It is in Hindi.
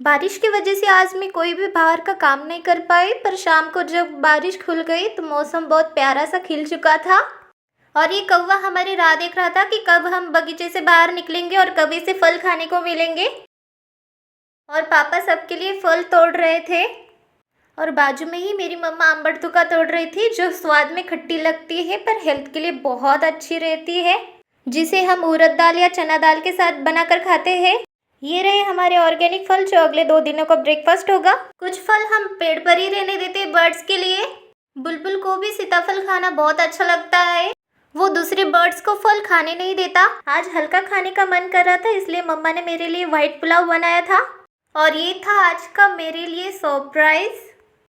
बारिश की वजह से आज मैं कोई भी बाहर का काम नहीं कर पाई, पर शाम को जब बारिश खुल गई तो मौसम बहुत प्यारा सा खिल चुका था। और ये कौवा हमारी राह देख रहा था कि कब हम बगीचे से बाहर निकलेंगे और कब इसे फल खाने को मिलेंगे। और पापा सबके लिए फल तोड़ रहे थे। और बाजू में ही मेरी मम्मा अम्बरतुका तोड़ रही थी, जो स्वाद में खट्टी लगती है पर हेल्थ के लिए बहुत अच्छी रहती है, जिसे हम उड़द दाल या चना दाल के साथ बनाकर खाते हैं। ये रहे हमारे ऑर्गेनिक फल, जो अगले 2 दिनों का ब्रेकफास्ट होगा। कुछ फल हम पेड़ पर ही रहने देते बर्ड्स के लिए। बुलबुल को भी सीताफल खाना बहुत अच्छा लगता है, वो दूसरे बर्ड्स को फल खाने नहीं देता। आज हल्का खाने का मन कर रहा था, इसलिए मम्मा ने मेरे लिए व्हाइट पुलाव बनाया था। और ये था आज का मेरे लिए सरप्राइज।